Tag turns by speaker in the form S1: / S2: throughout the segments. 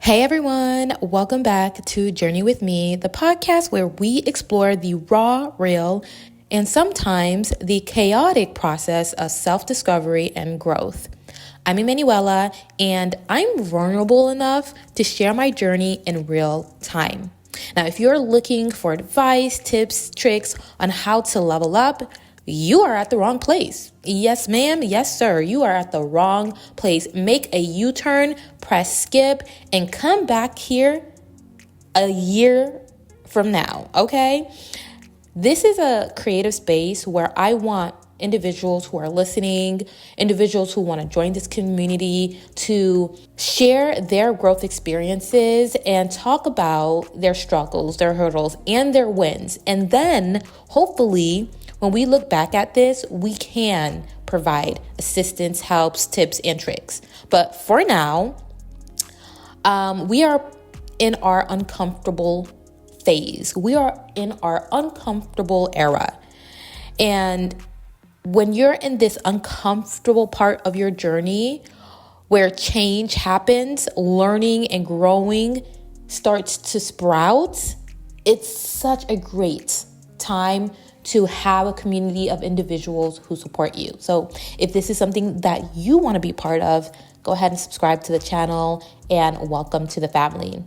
S1: Hey everyone, welcome back to Journey with Me, the podcast where we explore the raw, real, and sometimes the chaotic process of self-discovery and growth. I'm Emanuela, and I'm vulnerable enough to share my journey in real time. Now, if you're looking for advice, tips, tricks on how to level up, you are at the wrong place. Yes, ma'am. Yes, sir. You are at the wrong place. Make a U-turn, press skip, and come back here a year from now, okay? This is a creative space where I want individuals who are listening, individuals who want to join this community to share their growth experiences and talk about their struggles, their hurdles, and their wins. And then hopefully, when we look back at this, we can provide assistance, helps, tips, and tricks. But for now, we are in our uncomfortable phase. We are in our uncomfortable era. And when you're in this uncomfortable part of your journey where change happens, learning and growing starts to sprout, it's such a great time to have a community of individuals who support you. So if this is something that you want to be part of, go ahead and subscribe to the channel and welcome to the family.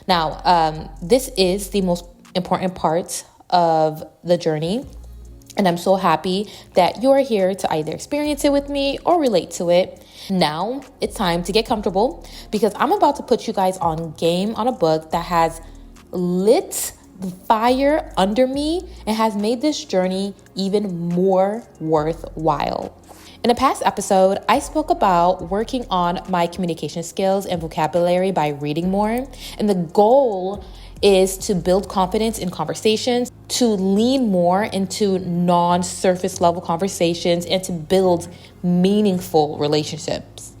S1: Now, this is the most important part of the journey. And I'm so happy that you're here to either experience it with me or relate to it. Now it's time to get comfortable because I'm about to put you guys on game on a book that has lit the fire under me and has made this journey even more worthwhile. In a past episode, I spoke about working on my communication skills and vocabulary by reading more. And the goal is to build confidence in conversations, to lean more into non-surface level conversations, and to build meaningful relationships.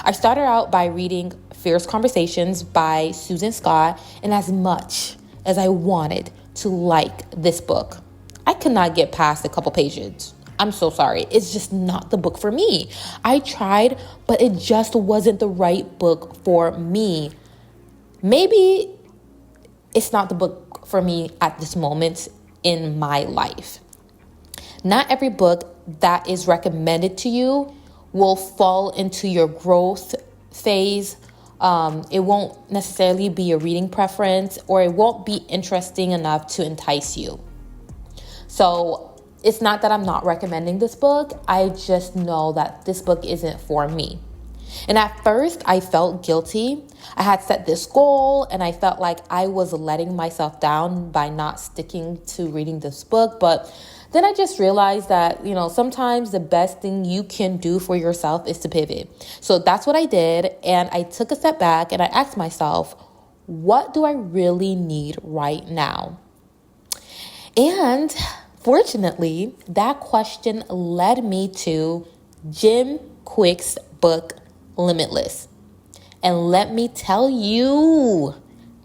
S1: I started out by reading Fierce Conversations by Susan Scott, and as much as I wanted to like this book, I could not get past a couple pages. I'm so sorry. It's just not the book for me. I tried, but it just wasn't the right book for me. Maybe it's not the book for me at this moment in my life. Not every book that is recommended to you will fall into your growth phase. It won't necessarily be a reading preference, or it won't be interesting enough to entice you. So it's not that I'm not recommending this book. I just know that this book isn't for me. And at first, I felt guilty. I had set this goal, and I felt like I was letting myself down by not sticking to reading this book. But then I just realized that, sometimes the best thing you can do for yourself is to pivot. So that's what I did. And I took a step back and I asked myself, what do I really need right now? And fortunately, that question led me to Jim Kwik's book, Limitless. And let me tell you,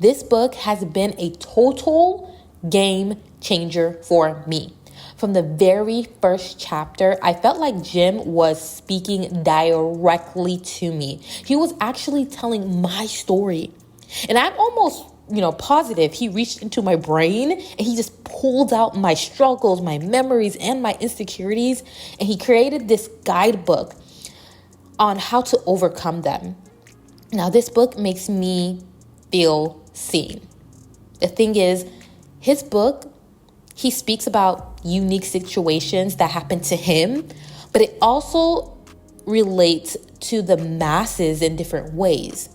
S1: this book has been a total game changer for me. From the very first chapter, I felt like Jim was speaking directly to me. He was actually telling my story. And I'm almost, positive he reached into my brain and he just pulled out my struggles, my memories, and my insecurities. And he created this guidebook on how to overcome them. Now, this book makes me feel seen. The thing is, his book, he speaks about unique situations that happen to him, but it also relates to the masses in different ways.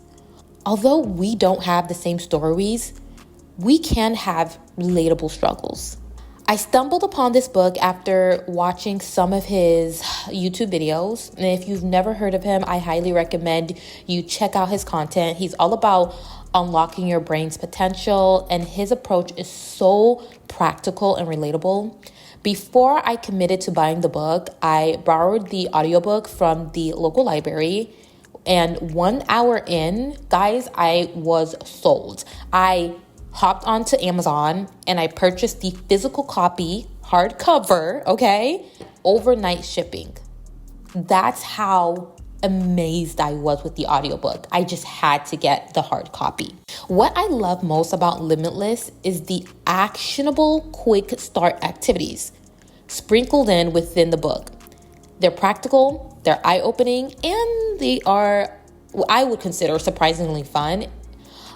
S1: Although we don't have the same stories, we can have relatable struggles. I stumbled upon this book after watching some of his YouTube videos. And if you've never heard of him, I highly recommend you check out his content. He's all about unlocking your brain's potential, and his approach is so practical and relatable. Before I committed to buying the book, I borrowed the audiobook from the local library. And 1 hour in, guys, I was sold. I hopped onto Amazon and I purchased the physical copy, hardcover, okay? Overnight shipping. That's how amazed I was with the audiobook. I just had to get the hard copy. What I love most about Limitless is the actionable quick start activities sprinkled in within the book. They're practical, they're eye-opening, and they are, I would consider, surprisingly fun.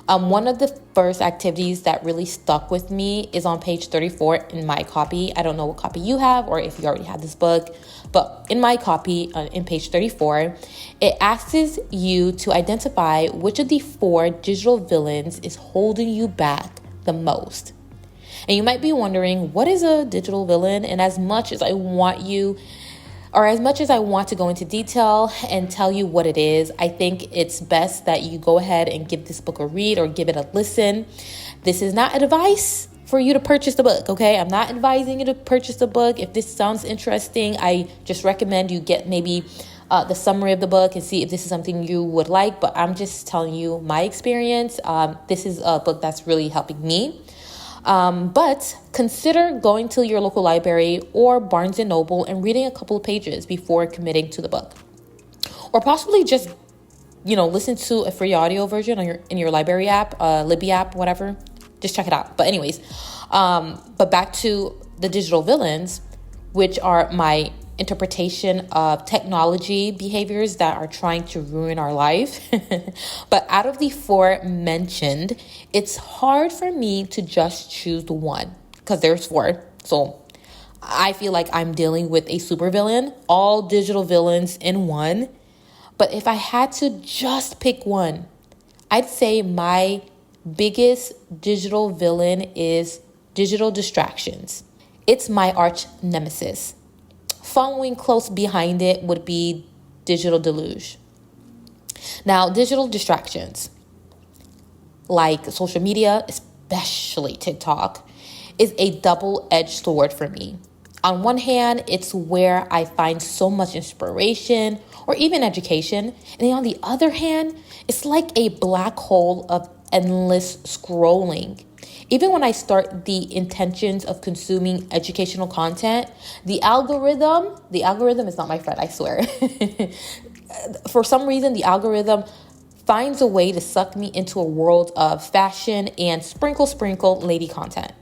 S1: One of the first activities that really stuck with me is on page 34 in my copy. I don't know what copy you have or if you already have this book, but in my copy, in page 34, it asks you to identify which of the 4 digital villains is holding you back the most. And you might be wondering, what is a digital villain? And as much as I want to go into detail and tell you what it is, I think it's best that you go ahead and give this book a read or give it a listen. This is not advice for you to purchase the book, okay? I'm not advising you to purchase the book. If this sounds interesting, I just recommend you get maybe the summary of the book and see if this is something you would like. But I'm just telling you my experience. This is a book that's really helping me. But consider going to your local library or Barnes & Noble and reading a couple of pages before committing to the book. Or possibly just, listen to a free audio version in your library app, Libby app, whatever. Just check it out. But anyways, but back to the digital villains, which are my interpretation of technology behaviors that are trying to ruin our life. But out of the 4 mentioned, it's hard for me to just choose one because there's 4. So I feel like I'm dealing with a supervillain, all digital villains in one. But if I had to just pick one, I'd say my biggest digital villain is digital distractions. It's my arch nemesis. Following close behind it would be digital deluge. Now, digital distractions, like social media, especially TikTok, is a double-edged sword for me. On one hand, it's where I find so much inspiration or even education. And then on the other hand, it's like a black hole of endless scrolling. Even when I start the intentions of consuming educational content, the algorithm is not my friend, I swear. For some reason, the algorithm finds a way to suck me into a world of fashion and sprinkle lady content.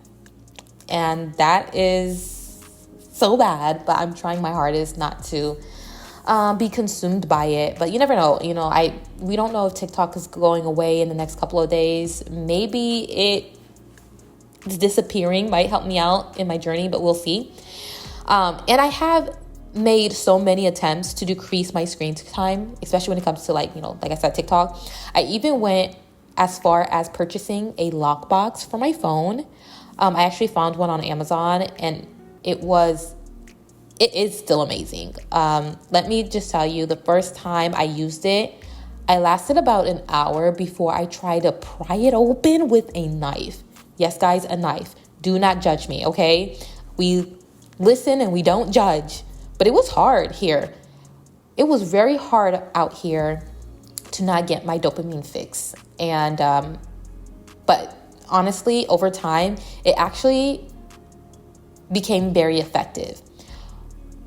S1: And that is so bad, but I'm trying my hardest not to be consumed by it. But you never know. We don't know if TikTok is going away in the next couple of days. Maybe it's disappearing might help me out in my journey, but we'll see. And I have made so many attempts to decrease my screen time, especially when it comes to like I said, TikTok. I even went as far as purchasing a lockbox for my phone. I actually found one on Amazon and it is still amazing. Let me just tell you, the first time I used it, I lasted about an hour before I tried to pry it open with a knife. Yes, guys, a knife. Do not judge me, okay? We listen and we don't judge. But it was hard here. It was very hard out here to not get my dopamine fix. And, but honestly, over time, it actually became very effective.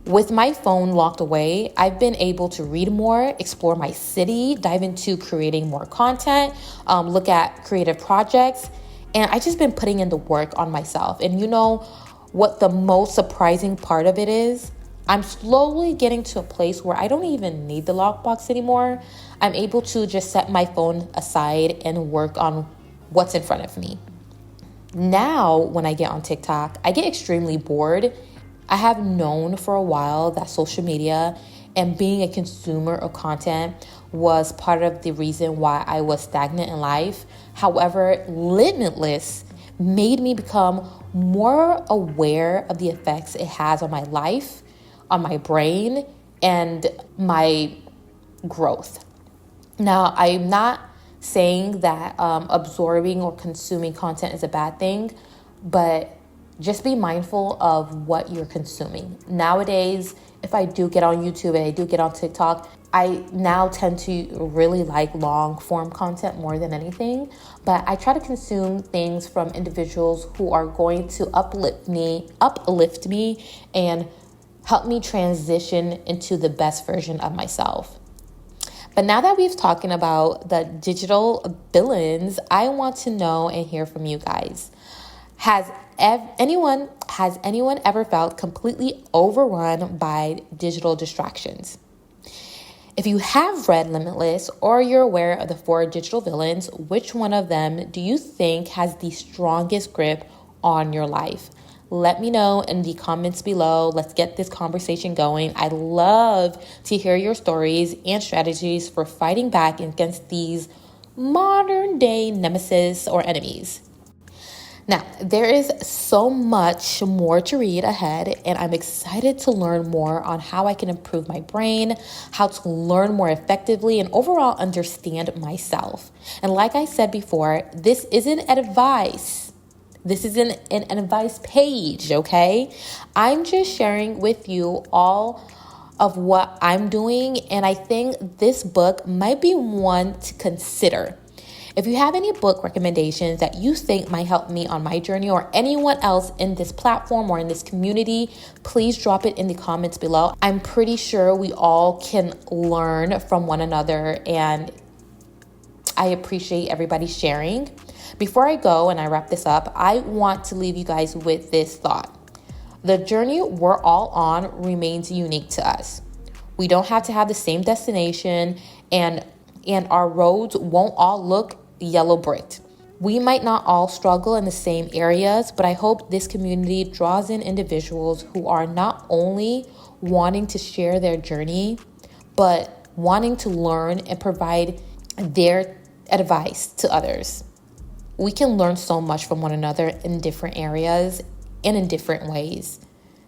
S1: With my phone locked away, I've been able to read more, explore my city, dive into creating more content, look at creative projects. And I just been putting in the work on myself. And you know what the most surprising part of it is? I'm slowly getting to a place where I don't even need the lockbox anymore. I'm able to just set my phone aside and work on what's in front of me. Now, when I get on TikTok, I get extremely bored. I have known for a while that social media and being a consumer of content was part of the reason why I was stagnant in life. However, Limitless made me become more aware of the effects it has on my life, on my brain, and my growth. Now, I'm not saying that absorbing or consuming content is a bad thing, but just be mindful of what you're consuming. Nowadays, if I do get on YouTube and I do get on TikTok, I now tend to really like long form content more than anything, but I try to consume things from individuals who are going to uplift me and help me transition into the best version of myself. But now that we've talking about the digital villains, I want to know and hear from you guys. Has anyone ever felt completely overrun by digital distractions? If you have read Limitless or you're aware of the 4 digital villains, which one of them do you think has the strongest grip on your life? Let me know in the comments below. Let's get this conversation going. I love to hear your stories and strategies for fighting back against these modern day nemesis or enemies. Now, there is so much more to read ahead, and I'm excited to learn more on how I can improve my brain, how to learn more effectively, and overall understand myself. And like I said before, this isn't advice. This isn't an advice page, okay? I'm just sharing with you all of what I'm doing, and I think this book might be one to consider. If you have any book recommendations that you think might help me on my journey or anyone else in this platform or in this community, please drop it in the comments below. I'm pretty sure we all can learn from one another, and I appreciate everybody sharing. Before I go and I wrap this up, I want to leave you guys with this thought. The journey we're all on remains unique to us. We don't have to have the same destination, and our roads won't all look yellow bricked. We might not all struggle in the same areas, but I hope this community draws in individuals who are not only wanting to share their journey, but wanting to learn and provide their advice to others. We can learn so much from one another in different areas and in different ways.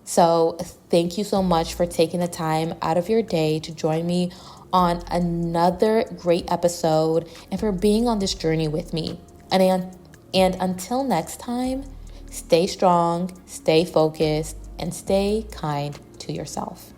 S1: So thank you so much for taking the time out of your day to join me on another great episode and for being on this journey with me. And until next time, stay strong, stay focused, and stay kind to yourself.